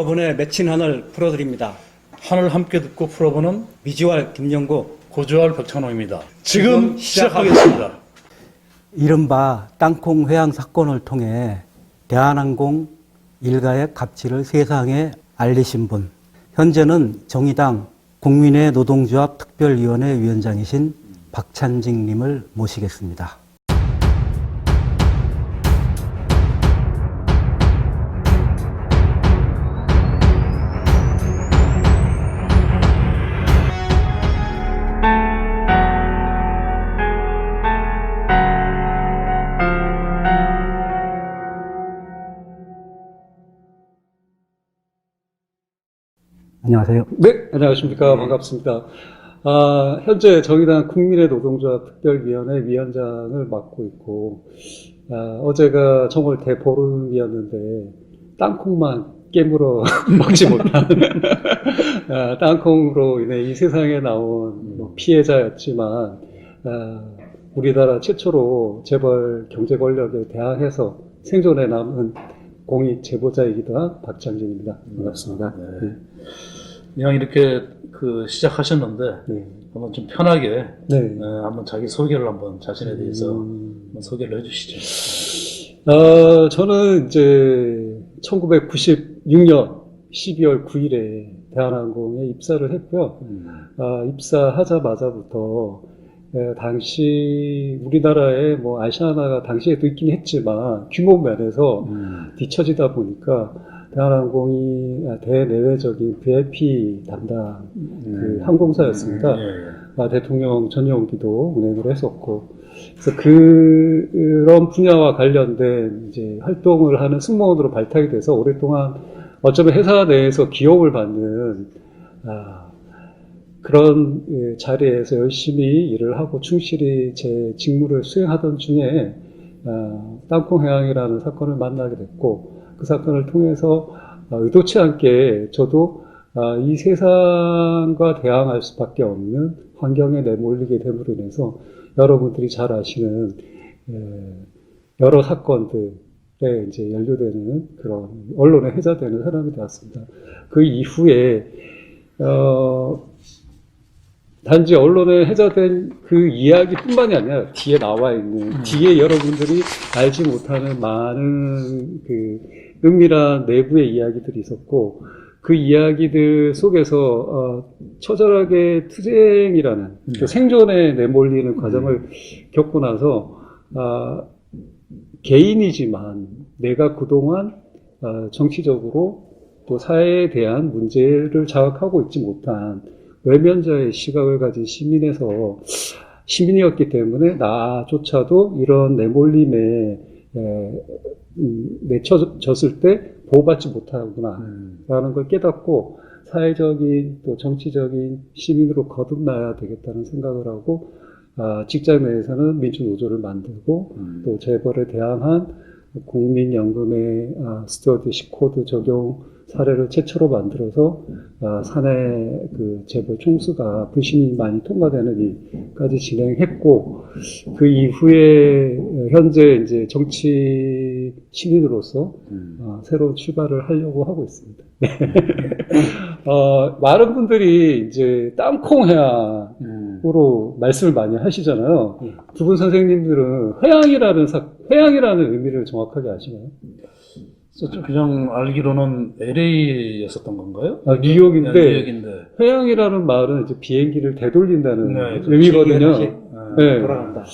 여러분의 맺힌 한을 풀어드립니다. 한을 함께 듣고 풀어보는 미지왈 김영구, 고주할 백찬호입니다. 지금 시작하겠습니다. 이른바 땅콩 회항 사건을 통해 대한항공 일가의 가치를 세상에 알리신 분, 현재는 정의당 국민의 노동조합 특별위원회 위원장이신 박찬직 님을 모시겠습니다. 안녕하세요. 네, 안녕하십니까. 반갑습니다. 현재 정의당 국민의 노동조합 특별위원회 위원장을 맡고 있고, 어제가 정월 대보름이었는데, 땅콩만 깨물어 먹지 못한, 땅콩으로 인해 이 세상에 나온 피해자였지만, 우리나라 최초로 재벌 경제 권력에 대항해서 생존해 남은 공익 제보자이기도 한 박찬직입니다. 반갑습니다. 네. 그냥 이렇게 시작하셨는데 한번 좀 편하게 한번 자기 소개를 한번 자신에 대해서 한번 소개를 해주시죠. 저는 이제 1996년 12월 9일에 대한항공에 입사를 했고요. 입사하자마자부터 당시 우리나라에 뭐 아시아나가 당시에도 있긴 했지만 규모 면에서 뒤처지다 보니까 대한항공이 대내외적인 VIP 담당 항공사였습니다. 대통령 전용기도 운행을 했었고, 그래서 그런 분야와 관련된 이제 활동을 하는 승무원으로 발탁이 돼서 오랫동안 어쩌면 회사 내에서 기업을 받는 그런 자리에서 열심히 일을 하고 충실히 제 직무를 수행하던 중에 땅콩 회항이라는 사건을 만나게 됐고, 그 사건을 통해서 의도치 않게 저도 이 세상과 대항할 수밖에 없는 환경에 내몰리게 됨으로 인해서 여러분들이 잘 아시는 여러 사건들에 이제 연루되는 그런 언론에 회자되는 사람이 되었습니다. 그 이후에 단지 언론에 회자된 그 이야기뿐만이 아니라 뒤에 나와 있는 뒤에 여러분들이 알지 못하는 많은 은밀한 내부의 이야기들이 있었고, 그 이야기들 속에서 처절하게 투쟁이라는 생존에 내몰리는 과정을 겪고 나서 개인이지만 내가 그동안 정치적으로 또 사회에 대한 문제를 자각하고 있지 못한 외면자의 시각을 가진 시민이었기 때문에 나조차도 이런 내몰림에 내쳐졌을 때 보호받지 못하구나 라는 걸 깨닫고 사회적인 또 정치적인 시민으로 거듭나야 되겠다는 생각을 하고, 직장 내에서는 민주노조를 만들고 또 재벌에 대항한 국민연금의 스튜어드십 코드 적용 사례를 최초로 만들어서 사내 재벌 총수가 불신이 많이 통과되는 일까지 진행했고, 그 이후에 현재 이제 정치 신인으로서 새로운 출발을 하려고 하고 있습니다. 많은 분들이 이제 땅콩 회항으로 말씀을 많이 하시잖아요. 두 분 선생님들은 회항이라는 의미를 정확하게 아시나요? 그냥 알기로는 LA였었던 건가요? 뉴욕인데, 뉴욕인데. 회항이라는 말은 이제 비행기를 되돌린다는 의미거든요. 돌아간다.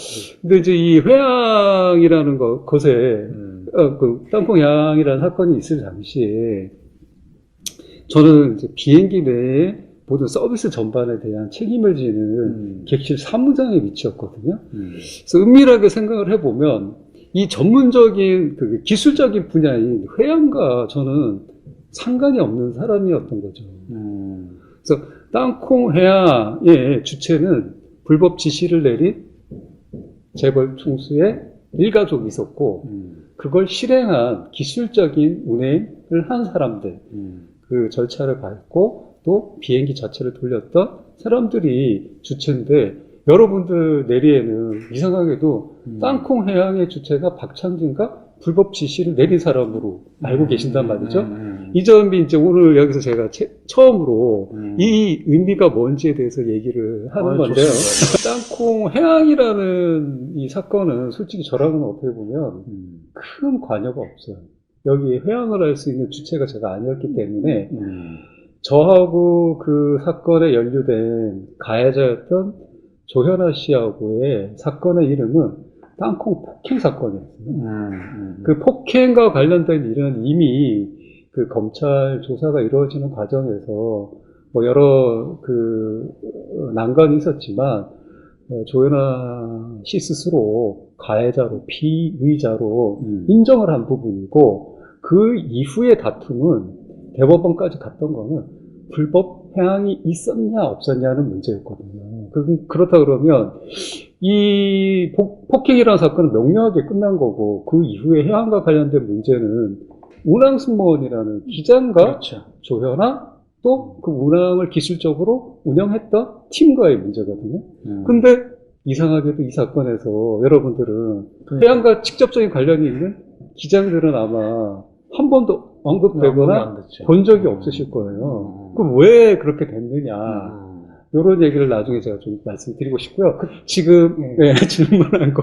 근데 이제 이 회항이라는 것에, 땅콩 회항이라는 사건이 있을 당시에, 저는 이제 비행기 내에 모든 서비스 전반에 대한 책임을 지는 객실 사무장의 위치였거든요. 그래서 은밀하게 생각을 해보면, 이 전문적인 기술적인 분야인 회항과 저는 상관이 없는 사람이었던 거죠. 그래서 땅콩 회항의 주체는 불법 지시를 내린 재벌 총수의 일가족이 있었고, 그걸 실행한 기술적인 운행을 한 사람들, 그 절차를 밟고 또 비행기 자체를 돌렸던 사람들이 주체인데, 여러분들 내리에는 이상하게도 땅콩 회항의 주체가 박찬진가 불법 지시를 내린 사람으로 알고 계신단 말이죠. 이 점이 이제 오늘 여기서 제가 처음으로 이 의미가 뭔지에 대해서 얘기를 하는 건데요. 땅콩 회항이라는 이 사건은 솔직히 저랑은 어떻게 보면 큰 관여가 없어요. 여기 회항을 할 수 있는 주체가 제가 아니었기 때문에 저하고 그 사건에 연루된 가해자였던 조현아 씨하고의 사건의 이름은 땅콩 폭행 사건이었어요. 그 폭행과 관련된 일은 이미 그 검찰 조사가 이루어지는 과정에서 뭐 여러 그 난관이 있었지만 조현아 씨 스스로 가해자로 피의자로 인정을 한 부분이고 그 이후의 다툼은 대법원까지 갔던 거는 불법 회항이 있었냐 없었냐는 문제였거든요. 그렇다 그러면 이 폭행이라는 사건은 명료하게 끝난 거고 그 이후에 회항과 관련된 문제는 운항승무원이라는 기장과 그렇죠. 조현아 또 그 운항을 기술적으로 운영했던 팀과의 문제거든요. 근데 이상하게도 이 사건에서 여러분들은 회항과 직접적인 관련이 있는 기장들은 아마 한 번도 언급되거나 본 적이 없으실 거예요. 그럼 왜 그렇게 됐느냐. 이런 얘기를 나중에 제가 좀 말씀드리고 싶고요. 지금 질문한 거.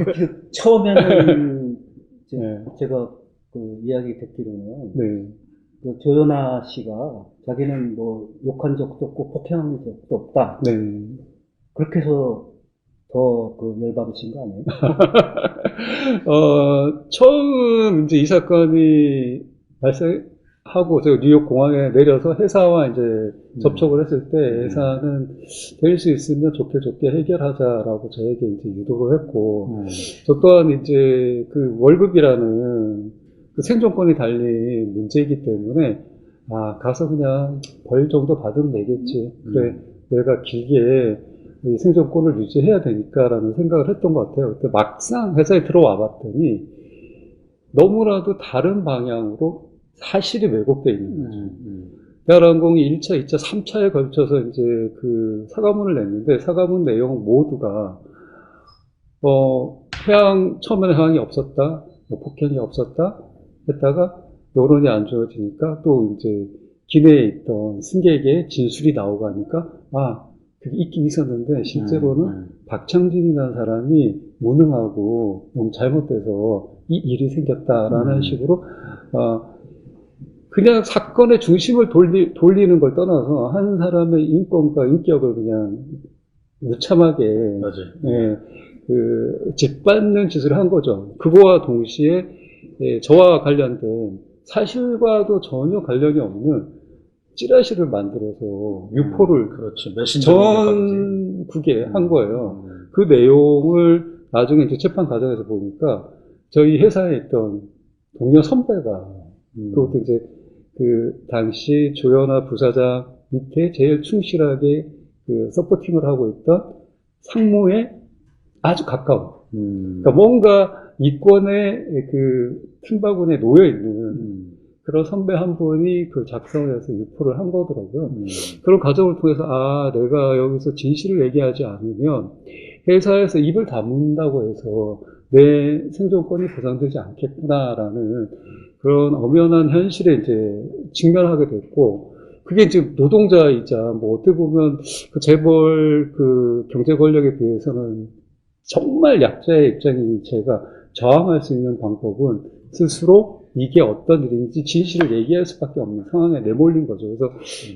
처음에는 이제 네. 제가 그 이야기 듣기로는 네. 그 조연아 씨가 자기는 뭐 욕한 적도 없고 폭행한 적도 없다. 네. 그렇게 해서 더 그 열받으신 거 아니에요? 처음 이제 이 사건이 발생하고 제가 뉴욕 공항에 내려서 회사와 이제 접촉을 했을 때 회사는 될 수 있으면 좋게 해결하자라고 저에게 이제 유도를 했고 저 또한 이제 그 월급이라는 그 생존권이 달린 문제이기 때문에 가서 그냥 벌 정도 받으면 되겠지. 그래 내가 길게 이 생존권을 유지해야 되니까라는 생각을 했던 것 같아요. 근데 막상 회사에 들어와 봤더니 너무나도 다른 방향으로 사실이 왜곡되어 있는 거죠. 대한항공이 1차, 2차, 3차에 걸쳐서 이제 그 사과문을 냈는데 사과문 내용 모두가 처음에는 회항이 없었다, 폭행이 없었다 했다가 여론이 안 좋아지니까 또 이제 기내에 있던 승객의 진술이 나오고 하니까 그게 있긴 있었는데 실제로는 박창진이라는 사람이 무능하고 너무 잘못돼서 이 일이 생겼다라는 식으로 그냥 사건의 중심을 돌리는 걸 떠나서 한 사람의 인권과 인격을 그냥 무참하게 짓밟는 짓을 한 거죠. 그거와 동시에 저와 관련된 사실과도 전혀 관련이 없는 찌라시를 만들어서 유포를 전국에 한 거예요. 그 내용을 나중에 이제 재판 과정에서 보니까 저희 회사에 있던 동료 선배가 그것도 이제 그 당시 조현아 부사장 밑에 제일 충실하게 그 서포팅을 하고 있던 상무에 아주 가까운 그러니까 뭔가 이권의 그 팀바구니에 놓여 있는 그런 선배 한 분이 그 작성을 해서 유포를 한 거더라고요. 그런 과정을 통해서 내가 여기서 진실을 얘기하지 않으면 회사에서 입을 다문다고 해서 내 생존권이 보장되지 않겠구나라는 그런 엄연한 현실에 이제 직면하게 됐고, 그게 이제 노동자이자 뭐 어떻게 보면 그 재벌 그 경제 권력에 비해서는 정말 약자의 입장인 제가 저항할 수 있는 방법은 스스로 이게 어떤 일인지 진실을 얘기할 수밖에 없는 상황에 내몰린 거죠. 그래서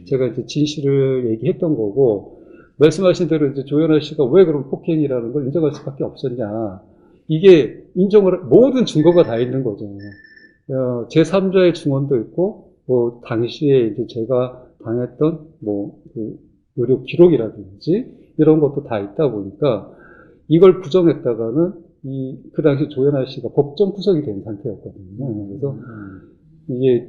제가 이제 진실을 얘기했던 거고, 말씀하신 대로 이제 조현아 씨가 왜 그런 폭행이라는 걸 인정할 수밖에 없었냐. 이게 모든 증거가 다 있는 거죠. 제3자의 증언도 있고, 뭐, 당시에 이제 제가 당했던, 뭐, 그 의료 기록이라든지, 이런 것도 다 있다 보니까, 이걸 부정했다가는, 그 당시 조현아 씨가 법정 구속이 된 상태였거든요. 그래서, 이게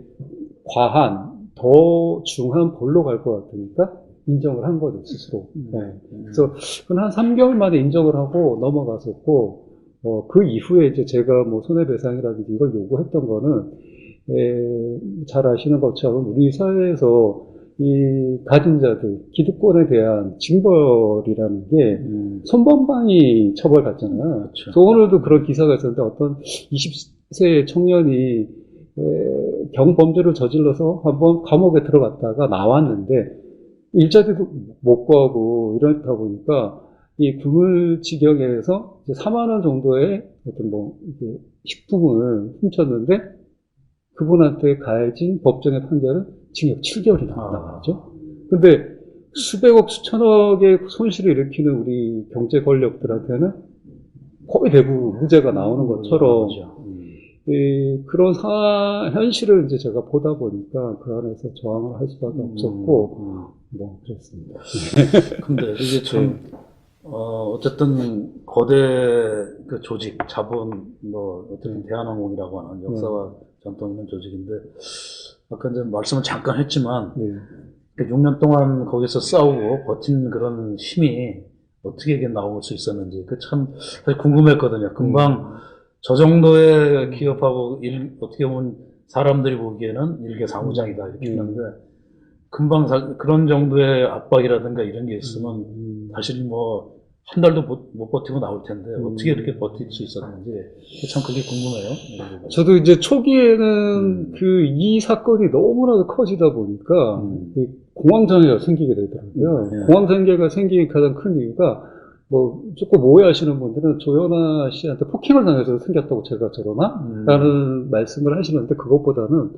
더 중한 벌로 갈 것 같으니까, 인정을 한 거죠, 스스로. 네. 그래서, 한 3개월 만에 인정을 하고 넘어갔었고, 그 이후에 이제 제가 뭐 손해배상이라든지 이걸 요구했던 거는, 잘 아시는 것처럼 우리 사회에서 이 가진 자들, 기득권에 대한 징벌이라는 게 손범방이 처벌받잖아요. 그렇죠. 그래서 오늘도 그런 기사가 있었는데 어떤 20세의 청년이 경범죄를 저질러서 한번 감옥에 들어갔다가 나왔는데 일자리도 못 구하고 이러다 보니까 이 그물지경에서 이제 4만 원 정도의 어떤 뭐 이게 식품을 훔쳤는데 그분한테 가해진 법정의 판결은 징역 7개월이 나왔단 말이죠. 근데 수백억, 수천억의 손실을 일으키는 우리 경제 권력들한테는 거의 대부분 무죄가 나오는 것처럼 그런 현실을 이제 제가 보다 보니까 그 안에서 저항을 할 수밖에 없었고 뭐 그랬습니다. 근데 이게 참 어쨌든 거대 그 조직, 자본, 뭐 어쨌든 대한항공이라고 하는 역사와 전통 있는 조직인데 아까 이제 말씀을 잠깐 했지만 네. 6년 동안 거기서 싸우고 버틴 그런 힘이 어떻게 이게 나올 수 있었는지 그 참 사실 궁금했거든요. 금방 저 정도의 기업하고 어떻게 보면 사람들이 보기에는 일개사무장이다 이렇게 했는데 금방 그런 정도의 압박이라든가 이런 게 있으면 사실 뭐 한 달도 못 버티고 나올 텐데 어떻게 이렇게 버틸 수 있었는지 참 그게 궁금해요. 저도 이제 초기에는 이 사건이 너무나도 커지다 보니까 이 공황장애가 생기게 되더라고요. 공황장애가 생기는 가장 큰 이유가 뭐 조금 오해하시는 분들은 조현아 씨한테 폭행을 당해서 생겼다고 제가 저러나? 라는 말씀을 하시는데 그것보다는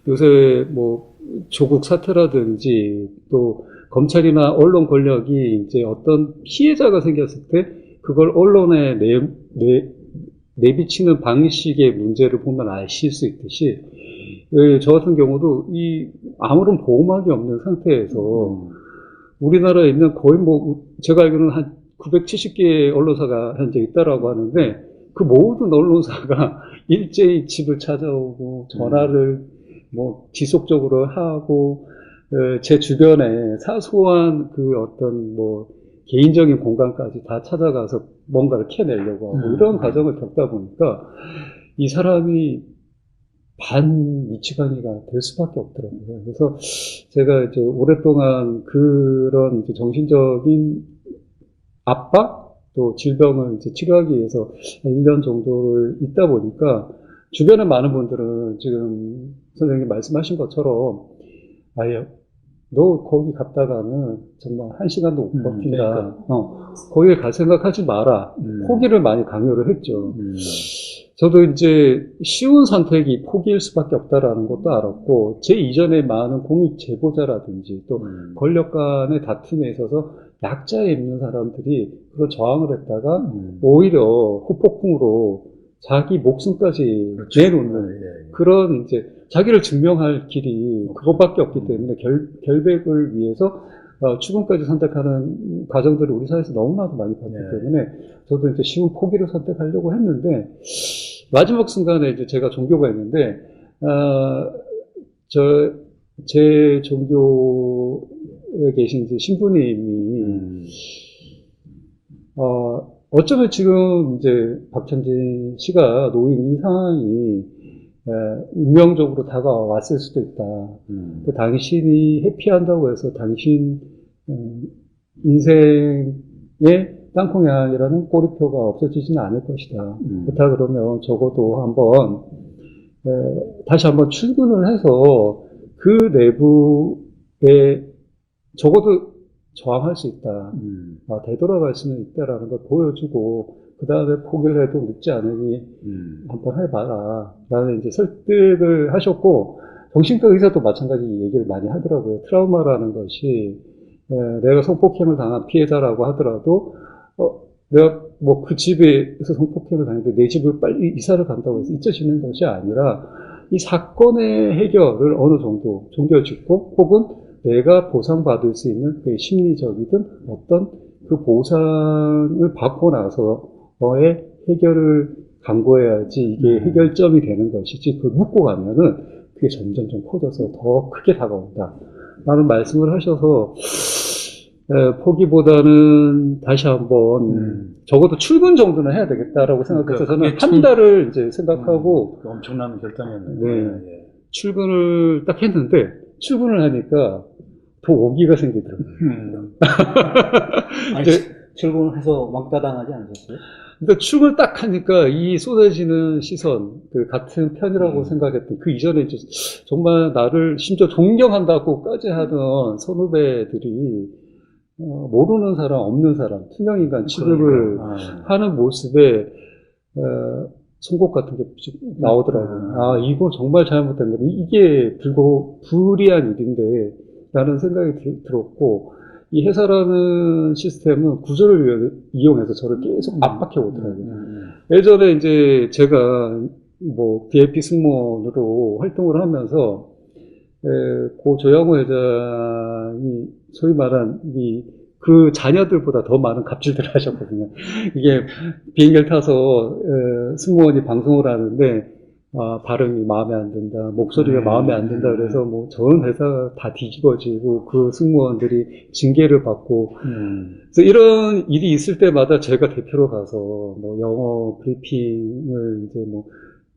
요새 뭐 조국 사태라든지 또 검찰이나 언론 권력이 이제 어떤 피해자가 생겼을 때 그걸 언론에 내비치는 방식의 문제를 보면 아실 수 있듯이 저 같은 경우도 이 아무런 보호막이 없는 상태에서 우리나라에 있는 거의 뭐 제가 알기로는 한 970개의 언론사가 현재 있다라고 하는데 그 모든 언론사가 일제히 집을 찾아오고 전화를 뭐 지속적으로 하고 제 주변에 사소한 그 어떤 뭐 개인적인 공간까지 다 찾아가서 뭔가를 캐내려고 하고 이런 과정을 겪다 보니까 이 사람이 반미치광이가 될 수밖에 없더라고요. 그래서 제가 이제 오랫동안 그런 이제 정신적인 압박 또 질병을 이제 치료하기 위해서 한 1년 정도를 있다 보니까 주변에 많은 분들은 지금 선생님 말씀하신 것처럼 아예 너 거기 갔다가는 정말 1시간도 못 버틴다. 그러니까. 거기에 갈 생각하지 마라. 포기를 많이 강요를 했죠. 저도 이제 쉬운 선택이 포기일 수밖에 없다라는 것도 알았고 제 이전에 많은 공익 제보자라든지 또 권력 간의 다툼에 있어서 약자에 있는 사람들이 그런 저항을 했다가 오히려 후폭풍으로 자기 목숨까지 내놓는 그런 이제 자기를 증명할 길이 그것밖에 없기 때문에 결백을 위해서 죽음까지 선택하는 과정들을 우리 사회에서 너무나도 많이 봤기 때문에 저도 이제 쉬운 포기를 선택하려고 했는데 마지막 순간에 이제 제가 종교가 있는데 제 종교에 계신 이제 신부님이 어쩌면 지금 이제 박찬진 씨가 놓인 이 상황이 운명적으로 다가왔을 수도 있다. 당신이 회피한다고 해서 당신 인생의 땅콩향이라는 꼬리표가 없어지지는 않을 것이다. 그렇다 그러면 적어도 한번 다시 한번 출근을 해서 그 내부에 적어도 저항할 수 있다. 되돌아갈 수는 있다라는 걸 보여주고 그 다음에 포기를 해도 늦지 않으니 한번 해봐라 라는 이제 설득을 하셨고 정신과 의사도 마찬가지 얘기를 많이 하더라고요. 트라우마라는 것이 내가 성폭행을 당한 피해자라고 하더라도 내가 뭐 그 집에서 성폭행을 당했는데 내 집을 빨리 이사를 간다고 해서 잊혀지는 것이 아니라 이 사건의 해결을 어느 정도 종결짓고 혹은 내가 보상받을 수 있는 그 심리적이든 어떤 그 보상을 받고 나서의 해결을 강구해야지 이게 해결점이 되는 것이지 그걸 묻고 가면은 그게 점점 좀 커져서 더 크게 다가온다 라는 말씀을 하셔서 포기보다는 다시 한번 적어도 출근 정도는 해야 되겠다라고 생각해서 저는 한 달을 이제 생각하고 엄청난 결단이었네요. 네. 출근을 딱 했는데 출근을 하니까 더 오기가 생기더라고요. 아니, 출근해서 왕따 당하지 않으셨어요? 그러니까 출근을 딱 하니까 이 쏟아지는 시선, 그 같은 편이라고 생각했던 그 이전에 이제 정말 나를 심지어 존경한다고까지 하던 선후배들이 모르는 사람, 없는 사람, 투명인간 취급을 하는 모습에 송곳 같은 게 나오더라고요. 아, 이거 정말 잘못된 거네. 이게 불이한 일인데 라는 생각이 들었고, 이 회사라는 시스템은 구조를 이용해서 저를 계속 압박해 오더라고요. 예전에 이제 제가 뭐 VIP 승무원으로 활동을 하면서 고 조양호 회장이 소위 말한 그 자녀들보다 더 많은 갑질들을 하셨거든요. 이게 비행기를 타서 승무원이 방송을 하는데 발음이 마음에 안 든다, 목소리가 마음에 안 든다, 그래서 뭐 전 회사가 다 뒤집어지고 그 승무원들이 징계를 받고, 그래서 이런 일이 있을 때마다 제가 대표로 가서 뭐 영어 브리핑을 이제 뭐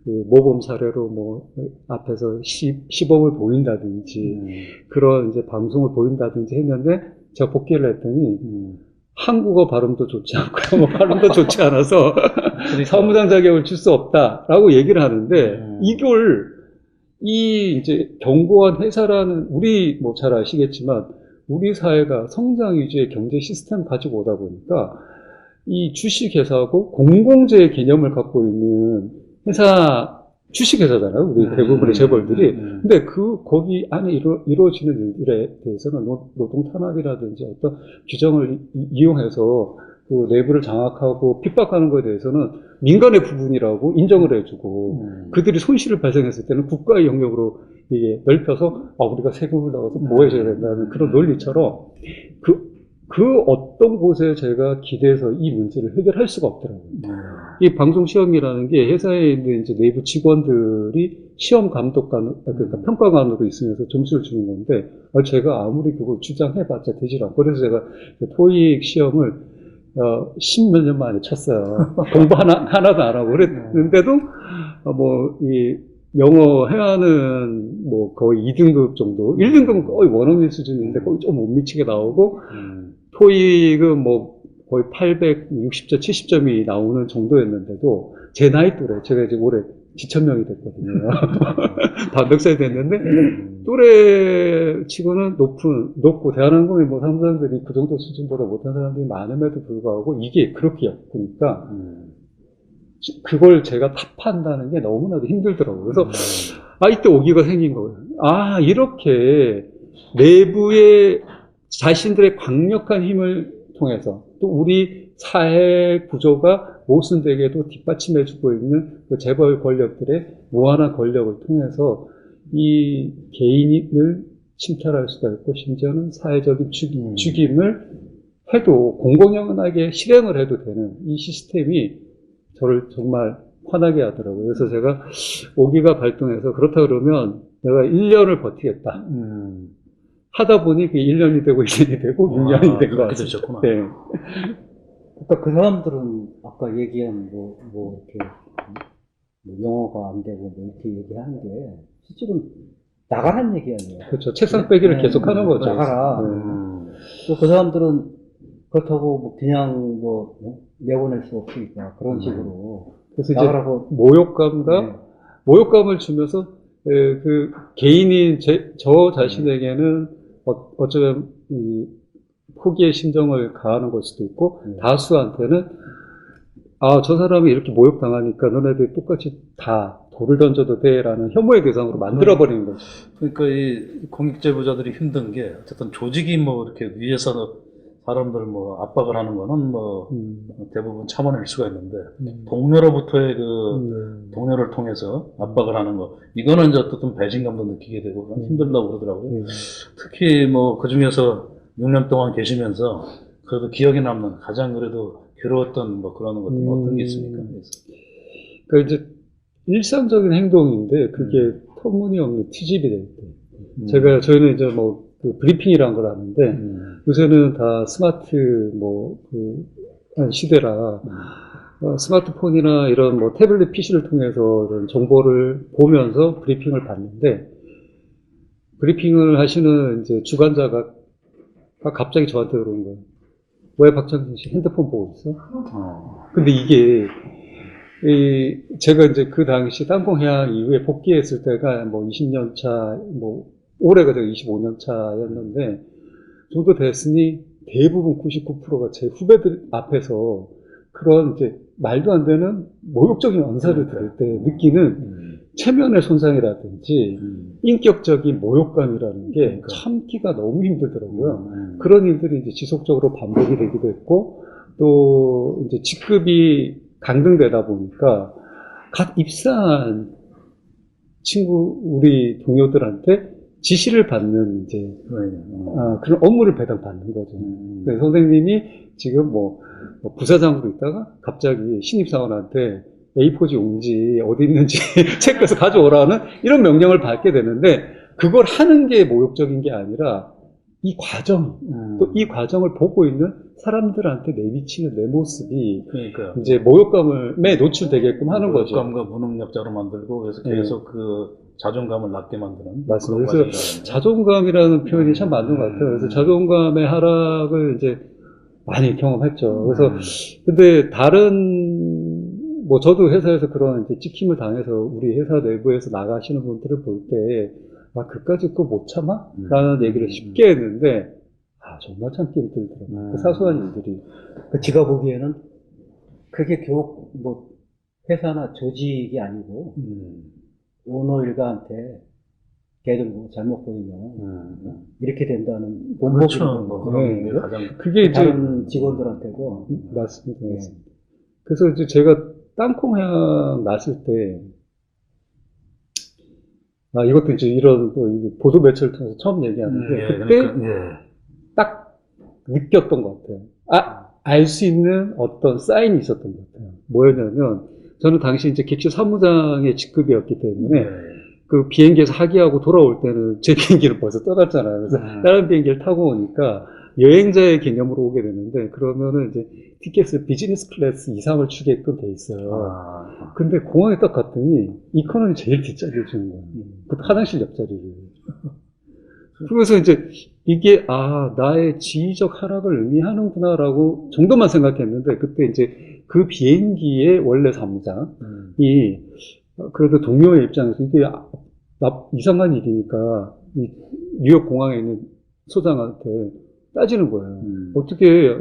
그 모범 사례로 뭐 앞에서 시범을 보인다든지 그런 이제 방송을 보인다든지 했는데 제가 복귀를 했더니 한국어 발음도 좋지 않고 뭐 발음도 좋지 않아서 사무장 자격을 줄 수 없다라고 얘기를 하는데 이걸 이제 견고한 회사라는 우리 뭐 잘 아시겠지만 우리 사회가 성장 위주의 경제 시스템 가지고 오다 보니까 이 주식회사하고 공공재의 개념을 갖고 있는 회사 주식회사잖아요. 우리 대부분의 재벌들이. 근데 거기 안에 이루어지는 일들에 대해서는 노동 탄압이라든지 어떤 규정을 이용해서 그 내부를 장악하고 핍박하는 것에 대해서는 민간의 부분이라고 인정을 해주고 그들이 손실을 발생했을 때는 국가의 영역으로 이게 넓혀서 우리가 세금을 넣어서 보호해줘야 된다는 그런 논리처럼 그 어떤 곳에 제가 기대서 이 문제를 해결할 수가 없더라고요. 이 방송 시험이라는 게 회사에 있는 이제 내부 직원들이 시험 감독관, 그러니까 평가관으로 있으면서 점수를 주는 건데, 제가 아무리 그걸 주장해봤자 되질 않고, 그래서 제가 토익 시험을 10몇 년 만에 쳤어요. 공부 하나도 안 하고 그랬는데도, 이 영어 해야하는 뭐 거의 2등급 정도, 1등급은 거의 원어민 수준인데 거의 좀 못 미치게 나오고, 토익은 뭐 거의 860점, 70점이 나오는 정도였는데도 제 나이 또래, 제가 이제 올해 지천명이 됐거든요. 다 몇 살 됐는데 또래 치고는 높고 대한항공의 뭐 사무장들이 그 정도 수준보다 못한 사람들이 많음에도 불구하고 이게 그렇게 엮으니까 그걸 제가 타파한다는 게 너무나도 힘들더라고요. 그래서 이때 오기가 생긴 거예요. 이렇게 내부의 자신들의 강력한 힘을 통해서 또 우리 사회 구조가 모순되게도 뒷받침해주고 있는 그 재벌 권력들의 무한한 권력을 통해서 이 개인을 침탈할 수가 있고 심지어는 사회적인 죽임을 해도 공공연하게 실행을 해도 되는 이 시스템이 저를 정말 화나게 하더라고요. 그래서 제가 오기가 발동해서 그렇다 그러면 내가 1년을 버티겠다. 하다 보니 그게 1년이 되고 2년이 되고 6년이 된 것 같습니다. 네. 그러니까 그 사람들은 아까 얘기한 이렇게 영어가 안 되고 이렇게 얘기하는 게 실질은 나가라는 얘기 아니에요. 그렇죠. 책상 빼기를 계속 하는 거죠. 나가라. 또 그 사람들은 그렇다고 그냥 내보낼 수 없으니까 그런 식으로 그래서 나가라고 이제 모욕감을 주면서 그 개인인 저 자신에게는 어쩌면 포기의 심정을 가하는 걸 수도 있고 다수한테는 저 사람이 이렇게 모욕당하니까 너네들 똑같이 다 돌을 던져도 돼라는 혐오의 대상으로 만들어버리는 거죠. 그러니까 이 공익제보자들이 힘든 게 어쨌든 조직이 뭐 이렇게 위에서 사람들 뭐 압박을 하는 거는 뭐 대부분 참아낼 수가 있는데 동료로부터의 동료를 통해서 압박을 하는 거 이거는 이제 어떤 배신감도 느끼게 되고 힘들다고 그러더라고요. 특히 뭐 그 중에서 6년 동안 계시면서 그래도 기억에 남는 가장 그래도 괴로웠던 뭐 그런 것들 어떤 게 있습니까? 그러니까 이제 일상적인 행동인데 그게 터무니없는 트집이 될 때 저희는 이제 그 브리핑이라는 걸 하는데 요새는 다 스마트 시대라 스마트폰이나 이런 태블릿 PC를 통해서 이런 정보를 보면서 브리핑을 받는데 브리핑을 하시는 이제 주관자가 갑자기 저한테 그러는 거예요. 왜 박찬진 씨 핸드폰 보고 있어? 근데 이게, 제가 이제 그 당시 땅콩해양 이후에 복귀했을 때가 뭐 20년 차, 뭐, 올해가 제가 25년 차였는데, 정도 됐으니 대부분 99%가 제 후배들 앞에서 그런 이제 말도 안 되는 모욕적인 언사를 들을 때 느끼는 체면의 손상이라든지 인격적인 모욕감이라는 게 참기가 너무 힘들더라고요. 그런 일들이 이제 지속적으로 반복이 되기도 했고, 또 이제 직급이 강등되다 보니까 갓 입사한 친구, 우리 동료들한테 지시를 받는 이제 그런 업무를 배당받는 거죠. 그래서 선생님이 지금 뭐 부사장으로 있다가 갑자기 신입사원한테 A4지 용지 어디 있는지 체크해서 가져오라는 이런 명령을 받게 되는데, 그걸 하는 게 모욕적인 게 아니라 이 과정, 또 이 과정을 보고 있는 사람들한테 내비치는 내 모습이 그러니까 이제 모욕감에 노출되게끔 하는 거죠. 모욕감과 무능력자로 만들고, 그래서 계속 그 자존감을 낮게 만드는. 맞습니다. 그런 그래서 과정이라는 자존감이라는 표현이 참 맞는 것 같아요. 그래서 자존감의 하락을 이제 많이 경험했죠. 그래서 근데 다른 뭐 저도 회사에서 그런 이제 찍힘을 당해서 우리 회사 내부에서 나가시는 분들을 볼 때, 아, 그까짓 거 못 참아? 라는 얘기를 쉽게 했는데, 아, 정말 참기 힘들더라고요. 그 사소한 일들이. 그 제가 보기에는 그게 교육, 뭐, 회사나 조직이 아니고, 오너 일가한테 걔들 뭐 잘못 보이면, 이렇게 된다는 그렇죠. 원복이 뭐 있는 그런 게 거예요. 가장 그게 이제, 다른 직원들한테도. 맞습니다. 맞습니다. 그래서 이제 제가 땅콩향 났을 때, 아, 이것도 이제 이런 또 보도 매체를 통해서 처음 얘기하는데, 그때 딱 느꼈던 것 같아요. 알 수 있는 어떤 사인이 있었던 것 같아요. 뭐였냐면, 저는 당시 이제 객실 사무장의 직급이었기 때문에, 그 비행기에서 하기하고 돌아올 때는 제 비행기는 벌써 떠났잖아요. 그래서 다른 비행기를 타고 오니까 여행자의 개념으로 오게 되는데, 그러면은 이제 티켓을 비즈니스 클래스 이상을 주게끔 돼 있어요. 근데 공항에 딱 갔더니 이코노미 제일 뒷자리를 주는 거예요. 그 화장실 옆자리를. 그래서 이제 이게 나의 지위적 하락을 의미하는구나라고 정도만 생각했는데, 그때 이제 그 비행기의 원래 사무장이 그래도 동료의 입장에서 이게 이상한 일이니까 이 뉴욕 공항에 있는 소장한테 따지는 거예요. 어떻게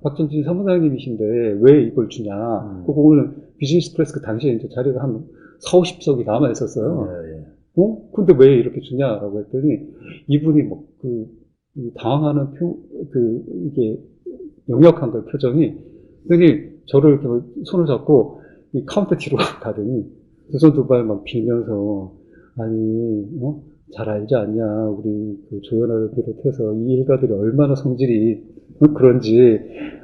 박찬진 사무장님이신데 왜 이걸 주냐? 그거 오늘 비즈니스 클래스 그 당시에 이제 자리가 한 4, 50석이 남아 있었어요. 근데 왜 이렇게 주냐라고 했더니 이분이 뭐 당황하는 이게 역력한 걸 표정이. 그러니 저를 이렇게 손을 잡고 이 카운터 뒤로 가더니 두 손 두 발 막 빌면서, 아니, 잘 알지 않냐, 우리 그 조연아를 비롯해서 이 일가들이 얼마나 성질이 그런지,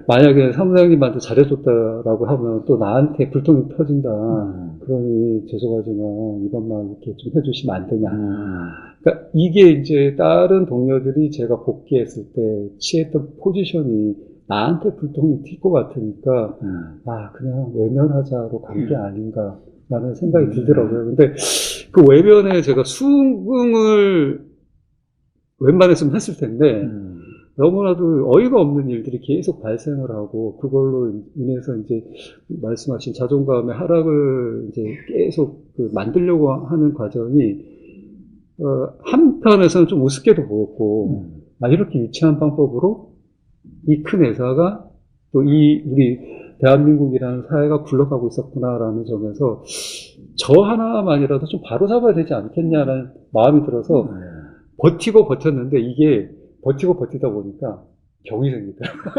만약에 사무장님한테 잘해줬다라고 하면 또 나한테 불통이 터진다. 그러니 죄송하지만 이것만 이렇게 좀 해주시면 안 되냐. 그러니까 이게 이제 다른 동료들이 제가 복귀했을 때 취했던 포지션이 나한테 불통이 튈 것 같으니까, 그냥 외면하자로 간 게 아닌가. 라는 생각이 들더라고요. 근데 그 외면에 제가 수긍을 웬만했으면 했을 텐데, 너무나도 어이가 없는 일들이 계속 발생을 하고, 그걸로 인해서 이제 말씀하신 자존감의 하락을 이제 계속 만들려고 하는 과정이, 한편에서는 좀 우습게도 보였고, 이렇게 유치한 방법으로 이 큰 회사가 또 우리 대한민국이라는 사회가 굴러가고 있었구나라는 점에서 저 하나만이라도 좀 바로잡아야 되지 않겠냐라는 마음이 들어서 버티고 버텼는데, 이게 버티고 버티다 보니까 병이 생기더라고요.